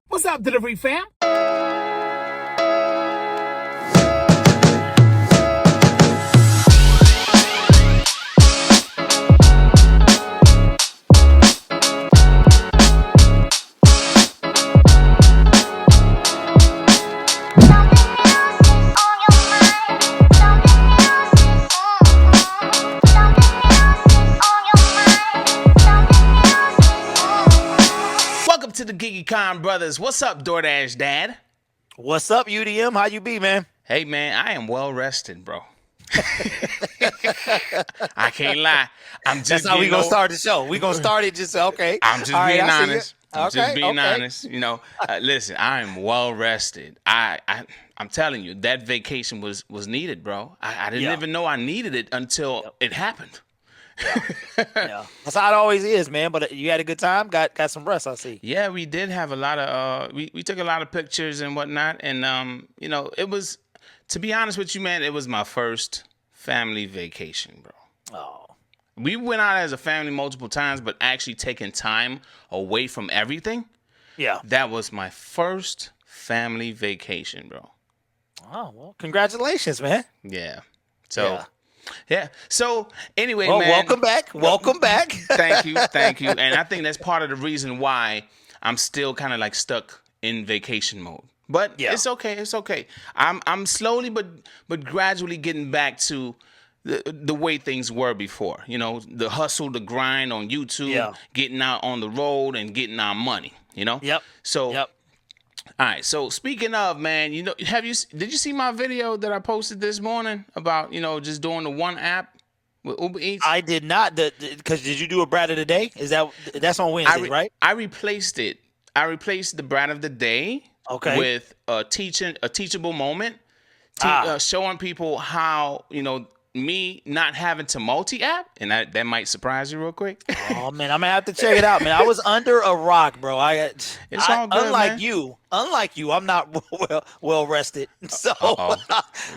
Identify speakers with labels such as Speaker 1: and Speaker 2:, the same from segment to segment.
Speaker 1: What's up, delivery fam? Welcome to the GIG ECON Brothers. What's up, DoorDash Dad?
Speaker 2: What's up, UDM? How you be, man?
Speaker 1: Hey, man, I am well rested, bro. I can't lie.
Speaker 2: That's how we gonna start the show. We gonna start it just okay.
Speaker 1: I'm just
Speaker 2: All
Speaker 1: being
Speaker 2: right,
Speaker 1: honest. I'm just being honest. You know, listen, I am well rested. I'm telling you, that vacation was needed, bro. I didn't even know I needed it until it happened.
Speaker 2: Yeah. That's how it always is, man. But you had a good time, got some rest, I see.
Speaker 1: Yeah, we did have a lot of we took a lot of pictures and whatnot, and you know, it was, to be honest with you, man, it was my first family vacation, bro.
Speaker 2: Oh.
Speaker 1: We went out as a family multiple times, but actually taking time away from everything.
Speaker 2: Yeah.
Speaker 1: That was my first family vacation, bro.
Speaker 2: Oh, well, congratulations, man.
Speaker 1: Yeah. So yeah. So anyway,
Speaker 2: well,
Speaker 1: man.
Speaker 2: welcome back. Welcome back.
Speaker 1: Thank you. Thank you. And I think that's part of the reason why I'm still kind of like stuck in vacation mode. But it's okay. It's okay. I'm slowly but gradually getting back to the way things were before. You know, the hustle, the grind on YouTube, getting out on the road and getting our money, you know?
Speaker 2: Yep.
Speaker 1: So all right. So speaking of, man, you know, did you see my video that I posted this morning about, you know, just doing the one app with Uber Eats?
Speaker 2: I did not, because did you do a Brad of the Day? That's on Wednesday, right?
Speaker 1: I replaced it. I replaced the Brad of the Day with a teachable moment, showing people how, you know, me not having to multi-app, and that might surprise you real quick.
Speaker 2: Oh man, I'm gonna have to check it out, man. I was under a rock, bro.
Speaker 1: It's all good,
Speaker 2: unlike you, I'm not well rested. So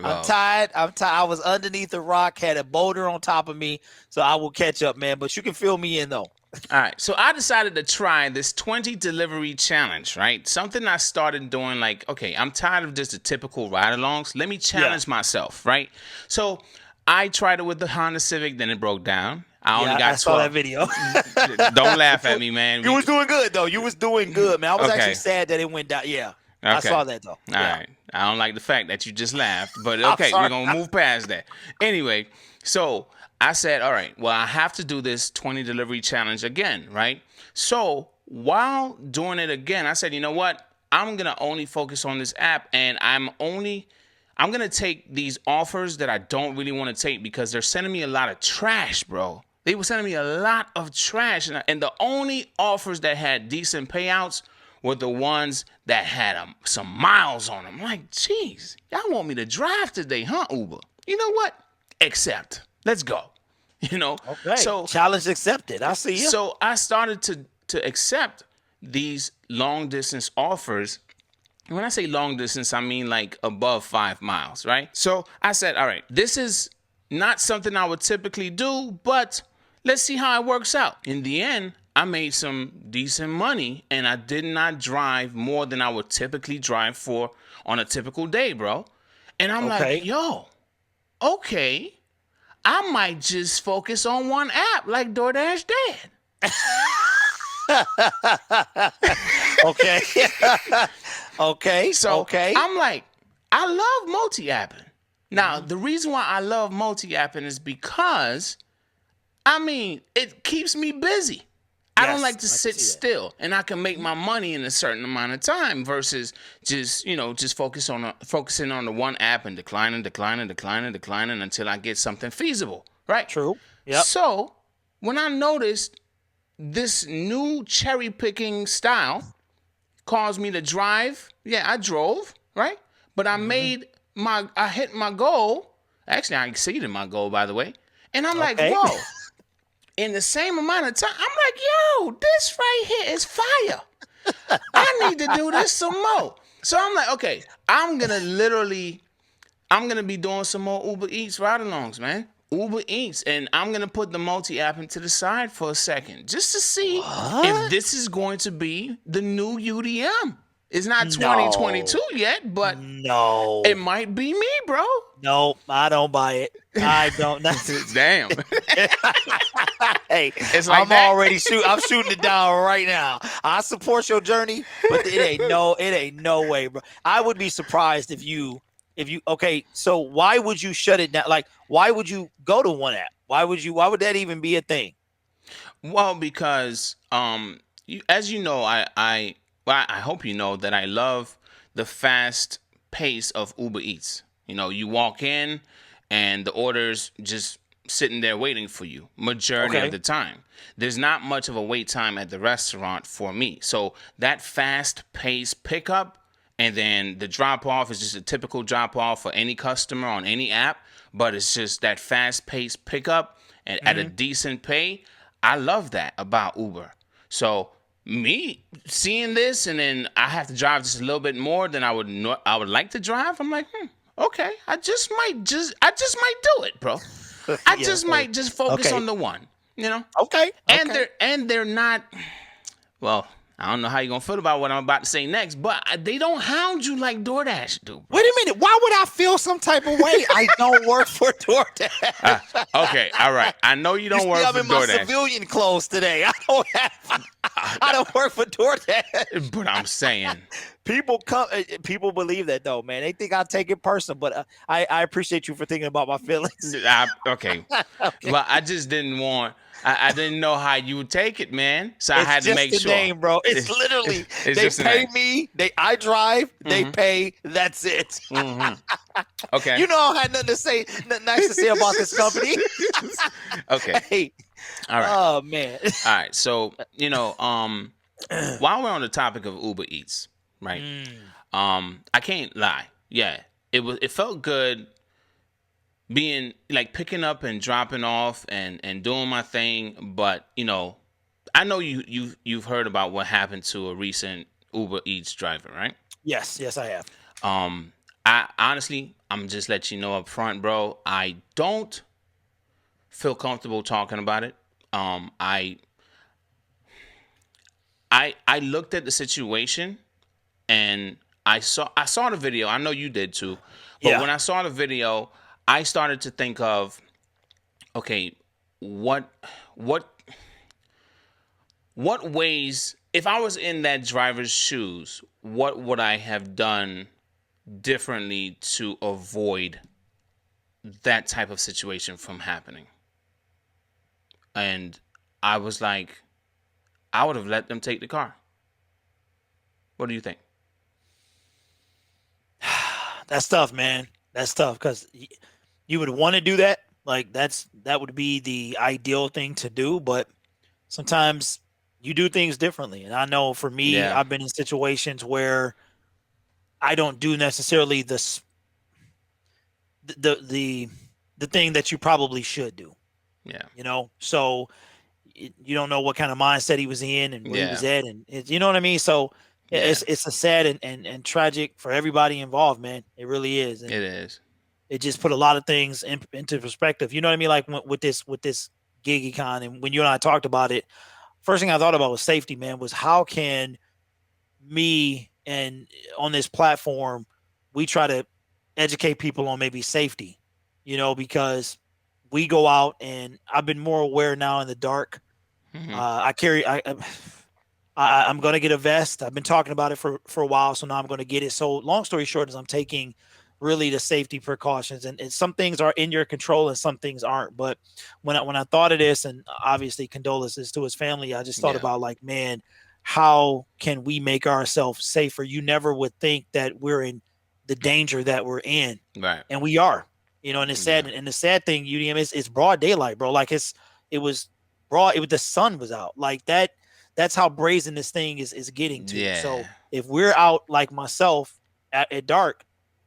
Speaker 2: I'm tired. I was underneath a rock, had a boulder on top of me, so I will catch up, man. But you can fill me in though.
Speaker 1: All right, so I decided to try this 20 delivery challenge, right? Something I started doing, like, okay, I'm tired of just the typical ride-alongs. Let me challenge myself, right? So I tried it with the Honda Civic, then it broke down. I only got 12.
Speaker 2: Saw that video.
Speaker 1: Don't laugh at me, man.
Speaker 2: You was doing good, though. You was doing good, man. I was actually sad that it went down. Yeah, I saw that, though.
Speaker 1: All right. I don't like the fact that you just laughed, but okay, we're going to move past that. Anyway, so I said, all right, well, I have to do this 20 delivery challenge again, right? So while doing it again, I said, you know what? I'm going to only focus on this app, and I'm going to take these offers that I don't really want to take because they're sending me a lot of trash, bro. They were sending me a lot of trash, and the only offers that had decent payouts were the ones that had some miles on them. I'm like, geez, y'all want me to drive today, huh, Uber? You know what? Accept. Let's go. You know?
Speaker 2: Okay.
Speaker 1: So
Speaker 2: challenge accepted. I see you.
Speaker 1: So I started to accept these long distance offers. When I say long distance, I mean like above 5 miles, right? So I said, all right, this is not something I would typically do, but let's see how it works out. In the end, I made some decent money, and I did not drive more than I would typically drive for on a typical day, bro. And I'm like, yo, okay, I might just focus on one app like DoorDash Dad.
Speaker 2: Okay.
Speaker 1: So I'm like, I love multi-apping. Now, the reason why I love multi-apping is because, I mean, it keeps me busy. I don't like to sit still, and I can make my money in a certain amount of time versus just focusing on the one app and declining until I get something feasible, right?
Speaker 2: True. Yep.
Speaker 1: So when I noticed this new cherry picking style caused me to drive, I drove, right? But I I hit my goal. Actually, I exceeded my goal, by the way. And I'm like, whoa. In the same amount of time, I'm like, yo, this right here is fire. I need to do this some more. So I'm like, okay, I'm going to be doing some more Uber Eats ride-alongs, man. Uber Eats. And I'm going to put the multi-app into the side for a second just to see if this is going to be the new UDM. It's not
Speaker 2: No.
Speaker 1: 2022 yet, but
Speaker 2: No.
Speaker 1: it might be me, bro.
Speaker 2: No, I don't buy it. I don't.
Speaker 1: Damn.
Speaker 2: Hey,
Speaker 1: It's like
Speaker 2: I'm shooting it down right now. I support your journey, but it ain't no way, bro. I would be surprised if you okay, so why would you shut it down? Like, why would you go to one app? Why would that even be a thing?
Speaker 1: Well, because as you know, I hope you know that I love the fast pace of Uber Eats. You know, you walk in and the order's just sitting there waiting for you majority of the time. There's not much of a wait time at the restaurant for me. So that fast pace pickup and then the drop off is just a typical drop off for any customer on any app, but it's just that fast paced pickup and at a decent pay. I love that about Uber. So me seeing this and then I have to drive just a little bit more than I would like to drive. I'm like, okay, I just might do it, bro. I might just focus on the one, you know?
Speaker 2: Okay.
Speaker 1: And they're not, well, I don't know how you're going to feel about what I'm about to say next, but they don't hound you like DoorDash do, bro.
Speaker 2: Wait a minute. Why would I feel some type of way? I don't work for DoorDash.
Speaker 1: Okay, all right. I know you don't work for DoorDash.
Speaker 2: I'm in my civilian clothes today. I don't work for DoorDash.
Speaker 1: But I'm saying.
Speaker 2: People believe that though, man. They think I take it personal, but I appreciate you for thinking about my feelings.
Speaker 1: Okay. Well, I just didn't want. I didn't know how you would take it, man. So I had to make sure.
Speaker 2: It's just the name, bro. It's literally they pay me. I drive. They pay. That's it.
Speaker 1: Okay.
Speaker 2: You know, I had nothing nice to say about this company.
Speaker 1: Okay.
Speaker 2: Hey.
Speaker 1: All right.
Speaker 2: Oh man.
Speaker 1: All right. So while we're on the topic of Uber Eats, right? I can't lie. Yeah, it felt good being like picking up and dropping off and doing my thing, but I know you've heard about what happened to a recent Uber Eats driver, right?
Speaker 2: Yes, I have.
Speaker 1: I honestly, I'm just letting you know up front, bro, I don't feel comfortable talking about it. I looked at the situation and I saw the video. I know you did too. But when I saw the video, I started to think of, okay, what ways, if I was in that driver's shoes, what would I have done differently to avoid that type of situation from happening? And I was like, I would have let them take the car. What do you think?
Speaker 2: That's tough, man. That's tough because you would want to do that. Like that would be the ideal thing to do, but sometimes you do things differently. And I know for me, I've been in situations where I don't do necessarily the thing that you probably should do. Yeah. So you don't know what kind of mindset he was in and where he was at, and you know what I mean? So it's a sad and tragic for everybody involved, man. It really is. And
Speaker 1: it is.
Speaker 2: It just put a lot of things into perspective. You know what I mean? Like with this GIG Econ, and when you and I talked about it, first thing I thought about was safety, man. Was how can me and on this platform we try to educate people on maybe safety, because we go out and I've been more aware now in the dark. I'm going to get a vest. I've been talking about it for a while. So now I'm going to get it. So long story short is I'm taking really the safety precautions, and some things are in your control and some things aren't. But when I thought of this, and obviously condolences to his family, I just thought about like, man, how can we make ourselves safer? You never would think that we're in the danger that we're in.
Speaker 1: Right.
Speaker 2: And we are, and it's sad. And the sad thing, UDM, is it's broad daylight, bro. Like it was broad. The sun was out like that. That's how brazen this thing is getting to.
Speaker 1: Yeah.
Speaker 2: So if we're out like myself at dark,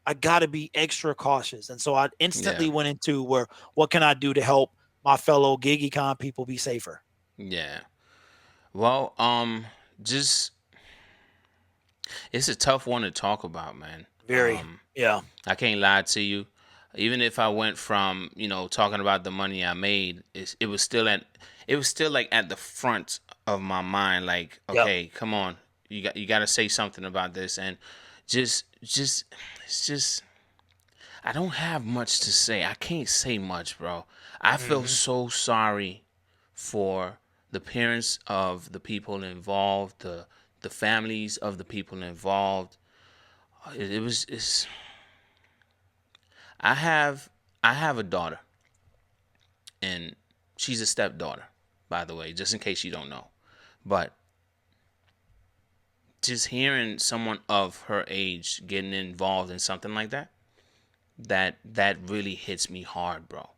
Speaker 2: I got to be extra cautious. And so I instantly went into what can I do to help my fellow GIG Econ people be safer?
Speaker 1: Yeah. Well, just it's a tough one to talk about, man.
Speaker 2: Very.
Speaker 1: I can't lie to you. Even if I went from, talking about the money I made, it was still like at the front of my mind. Like, okay, come on. you got to say something about this. And just it's just I don't have much to say. I can't say much, bro. I feel so sorry for the parents of the people involved, the families of the people involved. It's I have a daughter, and she's a stepdaughter, by the way, just in case you don't know. But just hearing someone of her age getting involved in something like that, that really hits me hard, bro.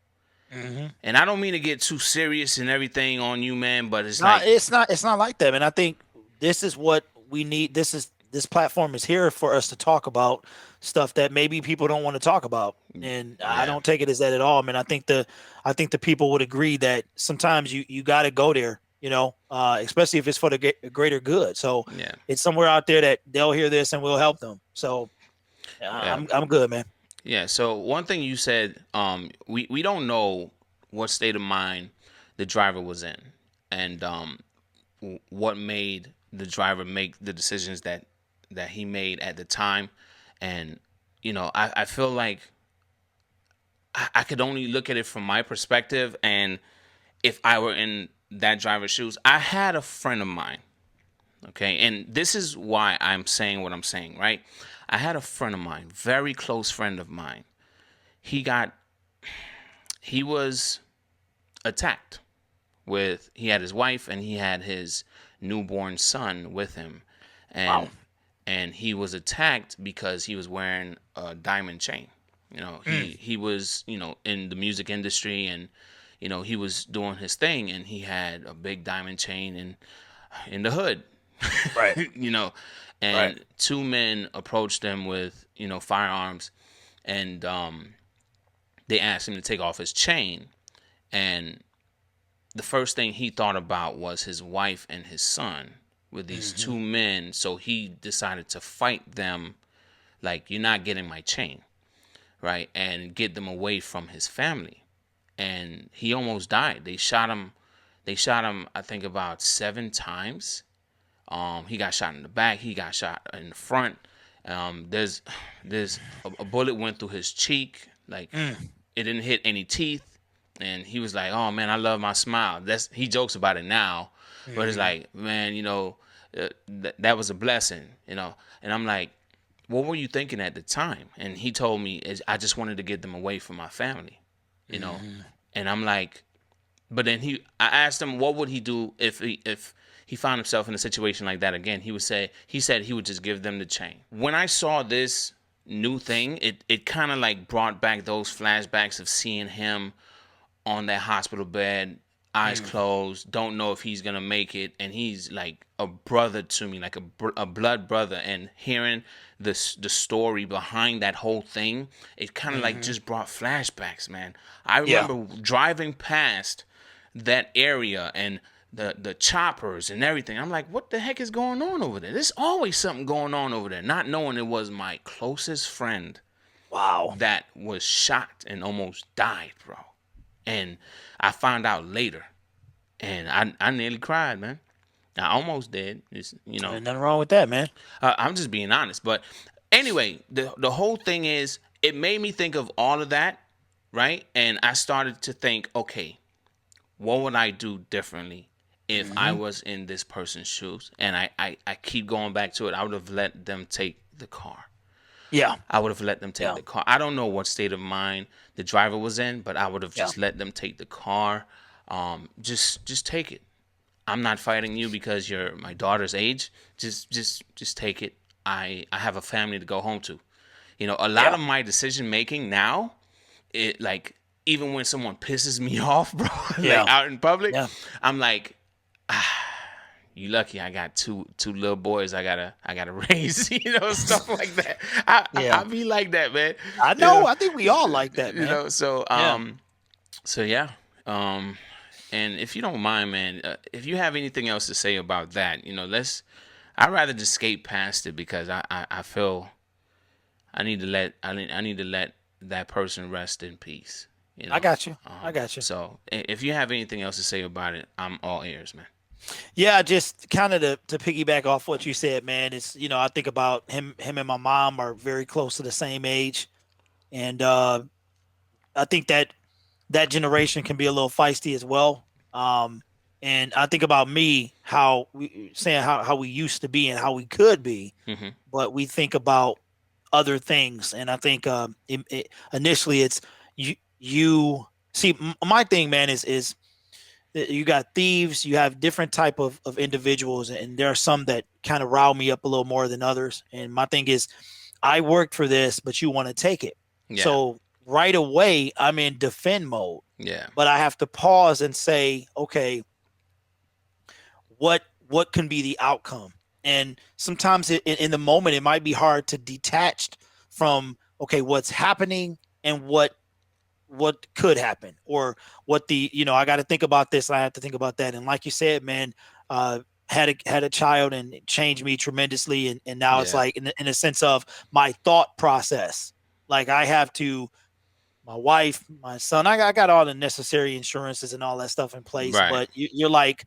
Speaker 1: And I don't mean to get too serious and everything on you, man, but it's like
Speaker 2: it's not like that, man. I think this is what we need. This platform is here for us to talk about stuff that maybe people don't want to talk about, and I don't take it as that at all, man. I think the people would agree that sometimes you got to go there, especially if it's for the greater good. So it's somewhere out there that they'll hear this and we'll help them. So I'm good, man.
Speaker 1: Yeah. So one thing you said, we don't know what state of mind the driver was in, and what made the driver make the decisions that he made at the time. And I feel like I could only look at it from my perspective, and if I were in that driver's shoes. I had a friend of mine, okay, and this is why I'm saying what I'm saying, right? I had a friend of mine, very close friend of mine. He was attacked he had his wife and he had his newborn son with him. And and he was attacked because he was wearing a diamond chain. He was, in the music industry, and he was doing his thing, and he had a big diamond chain in the hood.
Speaker 2: Right.
Speaker 1: And two men approached him with, firearms, and they asked him to take off his chain. And the first thing he thought about was his wife and his son with these two men. So he decided to fight them, like, you're not getting my chain, right? And get them away from his family. And he almost died. They shot him, I think, about 7 times. He got shot in the back. He got shot in the front. There's a bullet went through his cheek. Like, it didn't hit any teeth. And he was like, "Oh man, I love my smile." He jokes about it now, but it's like, man, that was a blessing, And I'm like, what were you thinking at the time? And he told me, I just wanted to get them away from my family, And I'm like, but then I asked him, what would he do if he found himself in a situation like that again? He said he would just give them the chain. When I saw this new thing, it kind of like brought back those flashbacks of seeing him on that hospital bed, eyes closed, don't know if he's gonna make it, and he's like a brother to me, like a blood brother. And hearing the story behind that whole thing, it kind of like just brought flashbacks, man. I remember driving past that area and the choppers and everything. I'm like, what the heck is going on over there? There's always something going on over there. Not knowing it was my closest friend.
Speaker 2: Wow.
Speaker 1: That was shot and almost died, bro. And I found out later, and I nearly cried, man. I almost did. There's
Speaker 2: nothing wrong with that, man.
Speaker 1: I'm just being honest. But anyway, the whole thing is, it made me think of all of that, right? And I started to think, okay, what would I do differently if I was in this person's shoes? And I keep going back to it. I would have let them take the car.
Speaker 2: Yeah.
Speaker 1: I would have let them take the car. I don't know what state of mind the driver was in, but I would have just let them take the car. Just take it. I'm not fighting you because you're my daughter's age. Just take it. I have a family to go home to. A lot of my decision making now, it like, even when someone pisses me off, bro, like out in public, I'm like, you lucky I got two little boys I gotta raise, stuff like that. I be like that, man.
Speaker 2: I know. I think we all like that, man.
Speaker 1: So yeah. And if you don't mind, man, if you have anything else to say about that, I'd rather just skate past it, because I feel I need to let that person rest in peace.
Speaker 2: I got you. I got you.
Speaker 1: So if you have anything else to say about it, I'm all ears, man.
Speaker 2: Yeah, just kind of to piggyback off what you said, man. It's I think about him and my mom are very close to the same age, and I think that generation can be a little feisty as well. And I think about me, how we saying how we used to be and how we could be,
Speaker 1: Mm-hmm.
Speaker 2: but we think about other things. And I think initially it's you see my thing, man, is you got thieves, you have different type of individuals, and there are some that kind of rile me up a little more than others. And my thing is, I worked for this, but you want to take it.
Speaker 1: Yeah.
Speaker 2: So right away, I'm in defend mode.
Speaker 1: Yeah.
Speaker 2: But I have to pause and say, okay, what can be the outcome? And sometimes in the moment, it might be hard to detach from, okay, what's happening and what could happen, or what I got to think about this, I have to think about that. And like you said, man, had a child, and it changed me tremendously. And now it's like in a sense of my thought process, like I have to, my wife, my son, I got all the necessary insurances and all that stuff in place,
Speaker 1: Right.
Speaker 2: but you're like,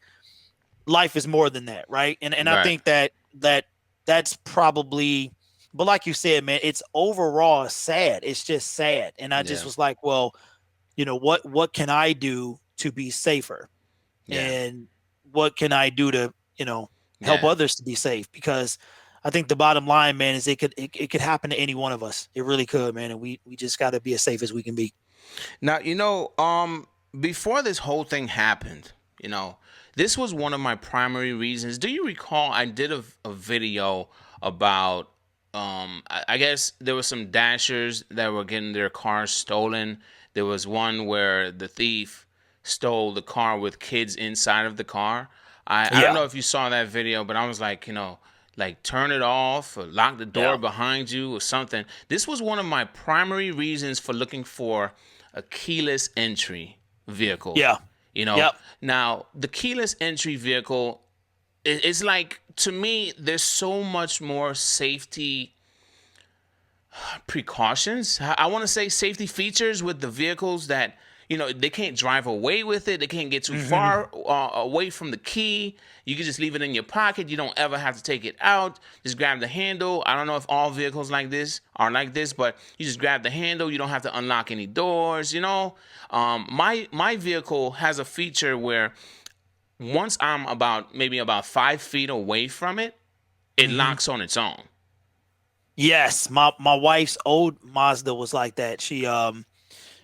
Speaker 2: life is more than that, right? And I
Speaker 1: Right.
Speaker 2: think that's probably, but like you said, man, it's overall sad. It's just sad. And I just was like, well, what can I do to be safer?
Speaker 1: Yeah.
Speaker 2: And what can I do to, help others to be safe? Because I think the bottom line, man, is it could happen to any one of us. It really could, man. And we just got to be as safe as we can be.
Speaker 1: Now, before this whole thing happened, this was one of my primary reasons. Do you recall I did a video about, I guess there were some dashers that were getting their cars stolen. There was one where the thief stole the car with kids inside of the car. I don't know if you saw that video, but I was like, like turn it off or lock the door behind you or something. This was one of my primary reasons for looking for a keyless entry vehicle.
Speaker 2: Yeah.
Speaker 1: Now the keyless entry vehicle, it's like, to me, there's so much more safety precautions. I want to say safety features with the vehicles that, they can't drive away with it. They can't get too far away from the key. You can just leave it in your pocket. You don't ever have to take it out. Just grab the handle. I don't know if all vehicles like this are like this, but you just grab the handle. You don't have to unlock any doors. My vehicle has a feature where once I'm maybe about 5 feet away from it, it locks on its own.
Speaker 2: Yes, my wife's old Mazda was like that. She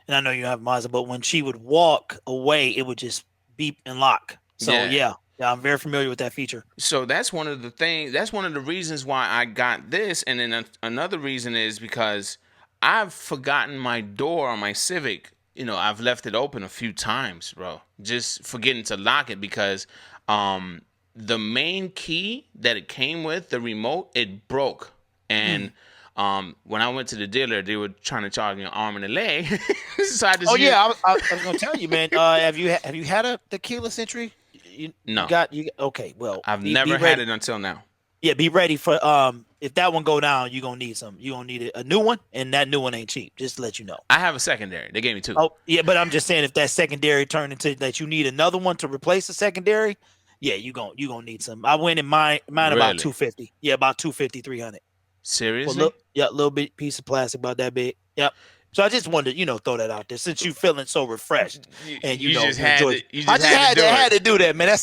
Speaker 2: and I know you have Mazda, but when she would walk away, it would just beep and lock. So yeah, I'm very familiar with that feature.
Speaker 1: So that's one of the things. That's one of the reasons why I got this. And then another reason is because I've forgotten my door on my Civic. I've left it open a few times, bro. Just forgetting to lock it because the main key that it came with, the remote, it broke. And when I went to the dealer, they were trying to charge me an arm and a leg. So I just
Speaker 2: I was gonna tell you, man. Have you had the keyless entry?
Speaker 1: No.
Speaker 2: Okay. Well,
Speaker 1: I've never had it until now.
Speaker 2: Yeah, be ready for if that one go down, you're gonna need some. You're gonna need a new one, and that new one ain't cheap. Just to let you know.
Speaker 1: I have a secondary. They gave me 2.
Speaker 2: Oh yeah, but I'm just saying, if that secondary turned into that, you need another one to replace the secondary. Yeah, you gonna need some. I went in mine about 250. Yeah, about 250, 300.
Speaker 1: Seriously?
Speaker 2: A little bit piece of plastic about that big. Yep. So I just wanted to, throw that out there since you feeling so refreshed, and you just had to do that, man.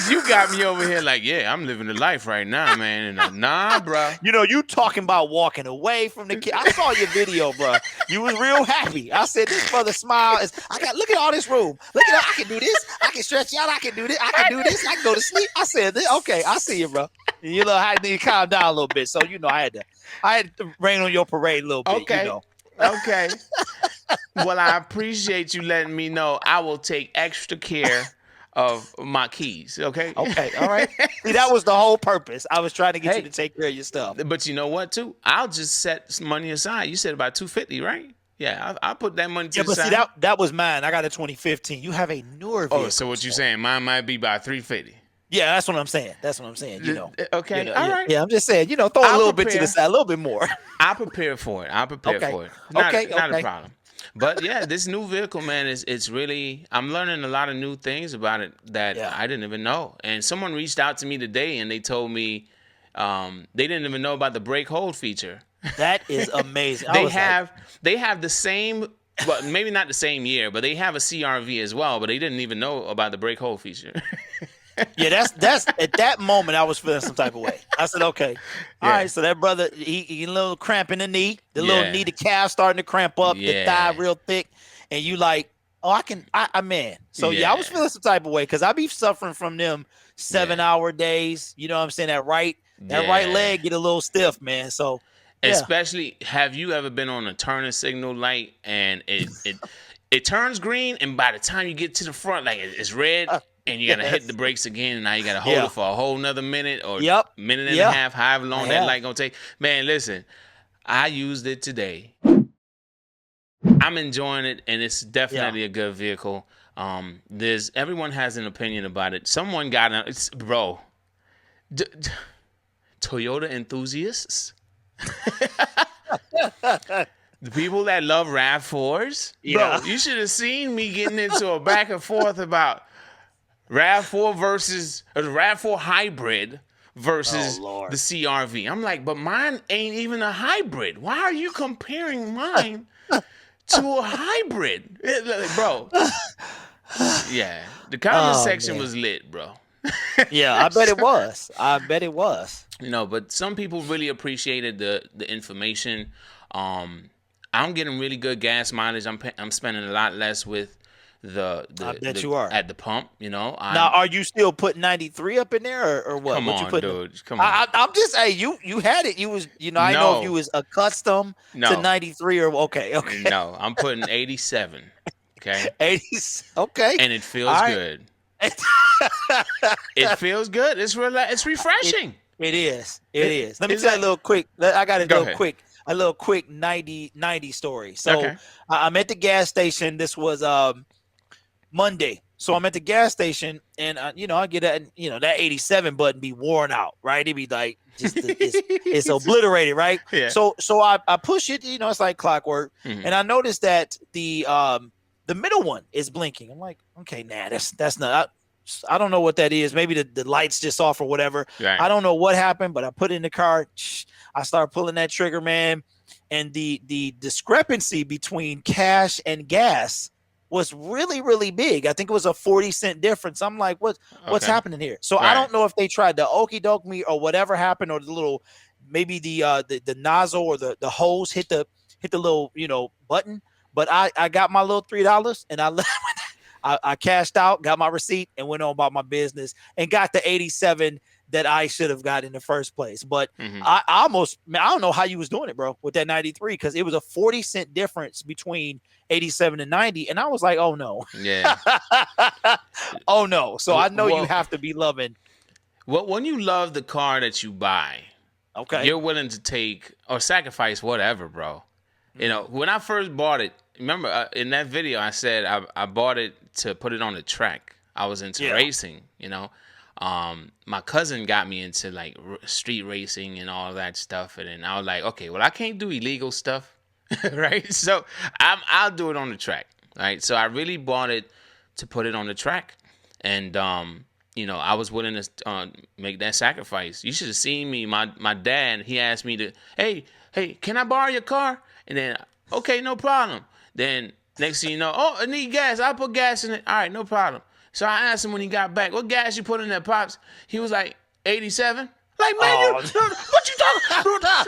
Speaker 1: You got me over here like, yeah, I'm living the life right now, man. And nah, bro.
Speaker 2: You talking about walking away from the kid. I saw your video, bro. You was real happy. I said, this brother smile is. Look at all this room. Look at I can do this. I can stretch out. I can do this. I can do this. I can go to sleep. I said, okay, I see you, bro. I had to calm down a little bit. So I had to rain on your parade a little bit.
Speaker 1: Okay. Okay. Well, I appreciate you letting me know. I will take extra care of my keys. Okay.
Speaker 2: Okay. All right. See, that was the whole purpose. I was trying to get you to take care of your stuff.
Speaker 1: But you know what, too? I'll just set some money aside. You said about $250, right? Yeah, I'll put that money to the side.
Speaker 2: See, that was mine. I got a 2015. You have a newer vehicle.
Speaker 1: Oh, so what you saying? Mine might be about $350.
Speaker 2: Yeah, that's what I'm saying.
Speaker 1: Okay, all right.
Speaker 2: Yeah, I'm just saying, throw a little bit to the side, a little bit more.
Speaker 1: I'll prepare for it. Not a problem. But yeah, this new vehicle, man, it's really, I'm learning a lot of new things about it that
Speaker 2: Yeah.
Speaker 1: I didn't even know. And someone reached out to me today and they told me they didn't even know about the brake hold feature.
Speaker 2: That is amazing.
Speaker 1: They have the same, well, maybe not the same year, but they have a CRV as well, but they didn't even know about the brake hold feature.
Speaker 2: Yeah, that's at that moment I was feeling some type of way. I said, okay, all right. So that brother, he a little cramp in the knee, the little knee, the calf starting to cramp up, the thigh real thick, and you like, oh, I man. So I was feeling some type of way because I be suffering from them 7-hour days. You know what I'm saying? That right leg get a little stiff, man. So
Speaker 1: especially, have you ever been on a turning signal light and it turns green, and by the time you get to the front, like it's red. And you gotta hit the brakes again, and now you gotta hold it for a whole nother minute or minute and a half, however long that light gonna take. Man, listen, I used it today. I'm enjoying it, and it's definitely a good vehicle. Everyone has an opinion about it. Someone got Toyota enthusiasts. The people that love RAV4s, bro, you should have seen me getting into a back and forth about RAV4 versus the RAV4 hybrid versus the CRV. I'm like, but mine ain't even a hybrid. Why are you comparing mine to a hybrid? Bro. Yeah. The comment section was lit, bro.
Speaker 2: Yeah, I bet it was.
Speaker 1: You know, but some people really appreciated the information. I'm getting really good gas mileage. I'm spending a lot less with I bet you are at the pump. You know.
Speaker 2: Now, are you still putting 93 up in there or what?
Speaker 1: Come
Speaker 2: what
Speaker 1: on,
Speaker 2: you putting?
Speaker 1: Dude. Come on.
Speaker 2: I'm just you had it. You was I know if you was accustomed to 93 or okay.
Speaker 1: No, I'm putting 87. Okay.
Speaker 2: 80. Okay.
Speaker 1: And it feels good. It feels good. It's refreshing.
Speaker 2: It is. Let me tell you a little quick. I got a little quick 90 story. So I'm at the gas station. This was Monday. So I'm at the gas station and I get that, that 87 button be worn out, right? It be like just it's obliterated, right?
Speaker 1: Yeah.
Speaker 2: So I push it, it's like clockwork. Mm-hmm. And I noticed that the middle one is blinking. I'm like, okay, that's not I don't know what that is. Maybe the light's just off or whatever. Right. I don't know what happened, but I put it in the car. I started pulling that trigger, man. And the discrepancy between cash and gas was really, really big. I think it was a 40-cent difference. I'm like, what's happening here? So I don't know if they tried to okey doke me or whatever happened, or the little, maybe the nozzle or the hose hit the little, button. But I got my little $3 and I cashed out, got my receipt, and went on about my business and got the 87 that I should have got in the first place. But I don't know how you was doing it, bro, with that 93, because it was a 40-cent difference between 87 and 90. And I was like, oh, no.
Speaker 1: Yeah.
Speaker 2: Oh, no. So I know you have to be loving.
Speaker 1: Well, when you love the car that you buy, you're willing to take or sacrifice whatever, bro. You know, when I first bought it, remember in that video I said I bought it to put it on the track. I was into racing, my cousin got me into like street racing and all that stuff, and then I was like, okay, well, I can't do illegal stuff, right? So I'll do it on the track, right? So I really bought it to put it on the track, and I was willing to make that sacrifice. You should have seen me. My dad, he asked me to, hey, can I borrow your car? And then, okay, no problem. Then next thing you know, I need gas. I'll put gas in it. All right, no problem. So I asked him when he got back, what gas you put in there, Pops? He was like, 87. Like, man, what you talking?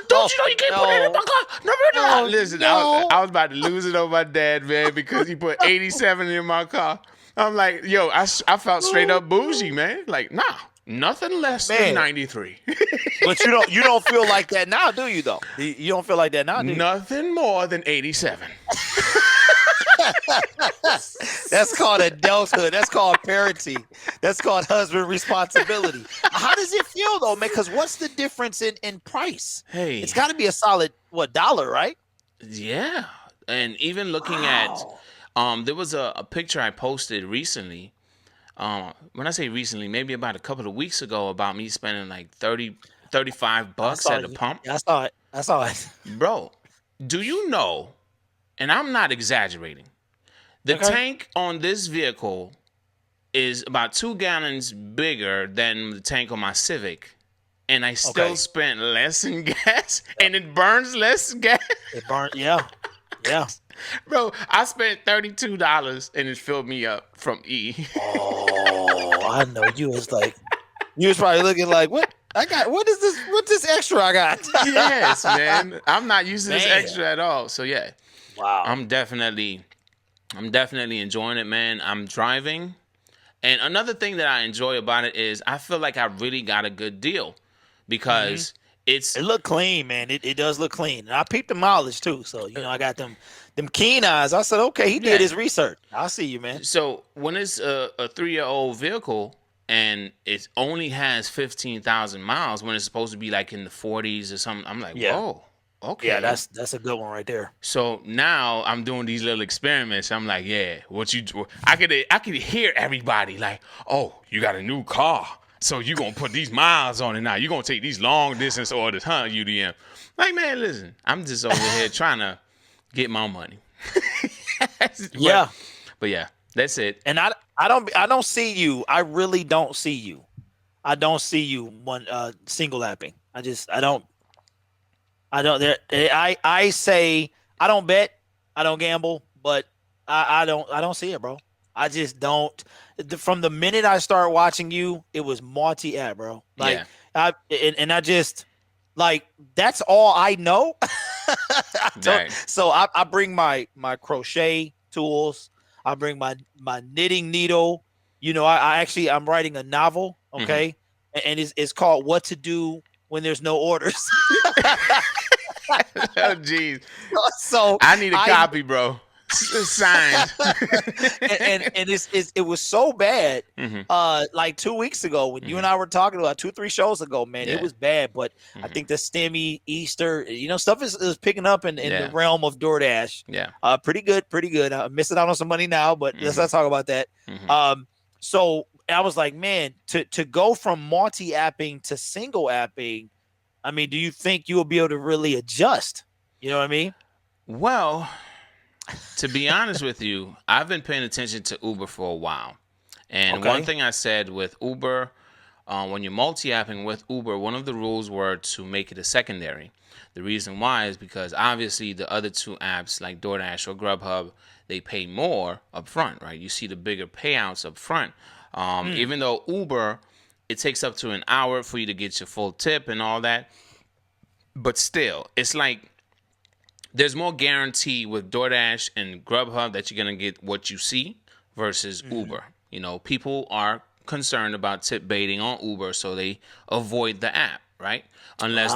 Speaker 1: Don't you know you can't put it in my car? No. Listen, I was about to lose it on my dad, man, because he put 87 in my car. I'm like, yo, I felt straight up bougie, man. Like, nah, nothing less than 93.
Speaker 2: But you don't feel like that now, do you, though? You don't feel like that now, do you?
Speaker 1: Nothing more than 87.
Speaker 2: That's called adulthood. That's called parenting. That's called husband responsibility. How does it feel, though, man? Because what's the difference in price?
Speaker 1: Hey, it's
Speaker 2: got to be a solid $1, right?
Speaker 1: Yeah, and even looking at there was a picture I posted recently. When I say recently, maybe about a couple of weeks ago, about me spending like $35 at the pump.
Speaker 2: Yeah, I saw it.
Speaker 1: Bro, do you know? and I'm not exaggerating. The tank on this vehicle is about 2 gallons bigger than the tank on my Civic, and I still spent less in gas, and it burns less gas.
Speaker 2: It burns, yeah.
Speaker 1: Bro, I spent $32 and it filled me up from E.
Speaker 2: Oh, I know you was probably looking like, what is this? What's this extra I got?
Speaker 1: Yes, man. I'm not using this extra at all. So yeah.
Speaker 2: Wow.
Speaker 1: I'm definitely enjoying it, man. I'm driving. And another thing that I enjoy about it is I feel like I really got a good deal because it
Speaker 2: look clean, man. It does look clean. And I peeped the mileage too. So, I got them keen eyes. I said, okay, he did his research. I'll see you, man.
Speaker 1: So when it's a 3-year-old vehicle and it only has 15,000 miles when it's supposed to be like in the 40s or something, I'm like, whoa. Okay.
Speaker 2: Yeah, that's a good one right there.
Speaker 1: So now I'm doing these little experiments. I'm like, I could hear everybody like, oh, you got a new car. So you gonna put these miles on it now. You gonna take these long distance orders, huh, UDM? Like, man, listen, I'm just over here trying to get my money. But yeah, that's it.
Speaker 2: And I don't see you. I really don't see you. I don't see you one single lapping. I don't. I say I don't bet, I don't gamble, but I don't see it, bro. I just don't. From the minute I started watching you, it was multi-app, bro. Like I just like that's all I know. So I bring my crochet tools. I bring my knitting needle. I'm writing a novel, okay, and it's called What to Do When There's No Orders.
Speaker 1: Oh, geez.
Speaker 2: So
Speaker 1: I need a copy, bro. Signed.
Speaker 2: and it was so bad. Like 2 weeks ago when you and I were talking about 2-3 shows ago, man, it was bad. But I think the STEMI, Easter, stuff is picking up in the realm of DoorDash.
Speaker 1: Yeah.
Speaker 2: Pretty good. I'm missing out on some money now, but let's not talk about that. So I was like, man, to go from multi-apping to single apping, I mean, do you think you will be able to really adjust? You know what I mean?
Speaker 1: Well, to be honest with you, I've been paying attention to Uber for a while. And one thing I said with Uber, when you're multi-apping with Uber, one of the rules were to make it a secondary. The reason why is because obviously the other 2 apps like DoorDash or Grubhub, they pay more up front, right? You see the bigger payouts up front. Even though Uber, it takes up to an hour for you to get your full tip and all that. But still, it's like there's more guarantee with DoorDash and Grubhub that you're going to get what you see versus Uber. People are concerned about tip baiting on Uber, so they avoid the app, right? Unless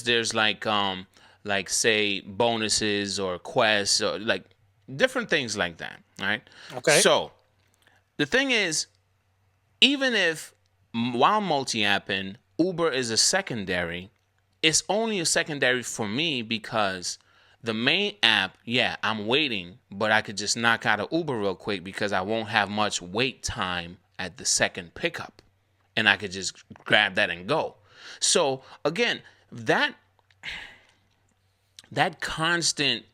Speaker 1: there's like say bonuses or quests or like different things like that, right?
Speaker 2: Okay.
Speaker 1: So the thing is, even if while multi-apping, Uber is a secondary, it's only a secondary for me because the main app, I'm waiting, but I could just knock out an Uber real quick because I won't have much wait time at the second pickup. And I could just grab that and go. So, again, that constant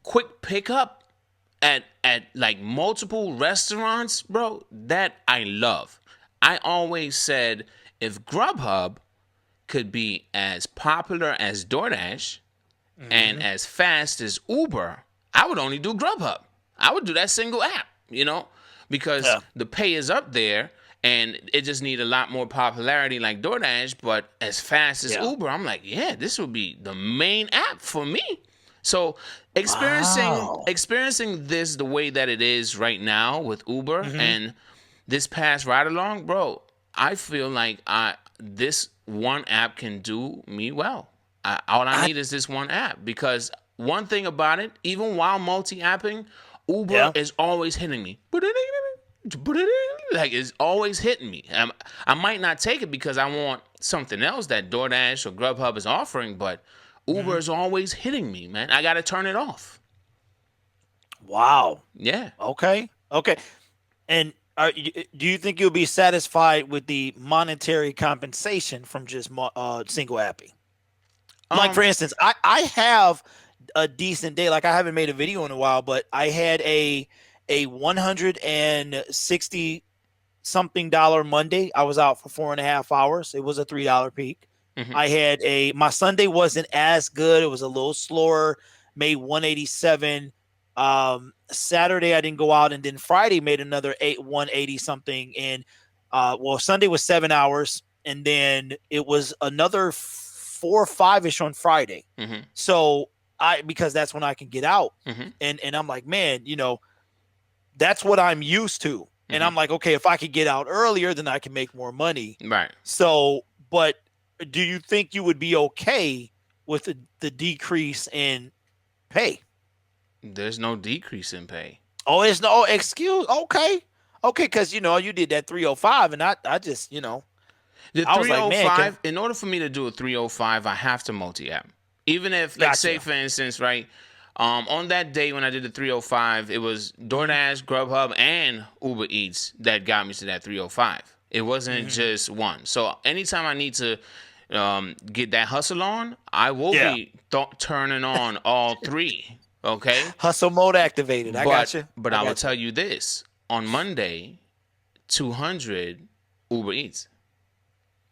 Speaker 1: quick pickup at like multiple restaurants, bro, that I love. I always said if Grubhub could be as popular as DoorDash and as fast as Uber, I would only do Grubhub. I would do that single app, because the pay is up there and it just need a lot more popularity like DoorDash, but as fast as Uber, I'm like, this would be the main app for me. So experiencing this the way that it is right now with Uber and this past ride along, bro, I feel like this one app can do me well. All I need is this one app because one thing about it, even while multi-apping, Uber is always hitting me. Like it's always hitting me. I might not take it because I want something else that DoorDash or Grubhub is offering, but Uber is always hitting me, man. I got to turn it off.
Speaker 2: Wow.
Speaker 1: Yeah.
Speaker 2: Okay. And do you think you'll be satisfied with the monetary compensation from just single apping? Like for instance, I have a decent day. Like I haven't made a video in a while, but I had a $160 something Monday. I was out for 4.5 hours. It was a $3 peak. I had my Sunday wasn't as good. It was a little slower. Made 187. Saturday I didn't go out, and then Friday made another 180 something. And Sunday was 7 hours, and then it was another 4 or 5-ish on Friday. So because that's when I can get out, and I'm like, man, that's what I'm used to. And I'm like, okay, if I could get out earlier, then I can make more money.
Speaker 1: Right.
Speaker 2: So, but do you think you would be okay with the decrease in pay?
Speaker 1: There's no decrease in pay.
Speaker 2: Oh, there's no excuse. Okay. Because you did that 305, and I just
Speaker 1: the 305.
Speaker 2: I was like, man,
Speaker 1: in order for me to do a 305, I have to multi-app. Even if, like, say for instance, right, on that day when I did the 305, it was DoorDash, Grubhub, and Uber Eats that got me to that 305. It wasn't just one. So anytime I need to get that hustle on, I will be turning on all three. Okay.
Speaker 2: Hustle mode activated. I got you.
Speaker 1: But I will tell you this: on Monday, 200 Uber Eats.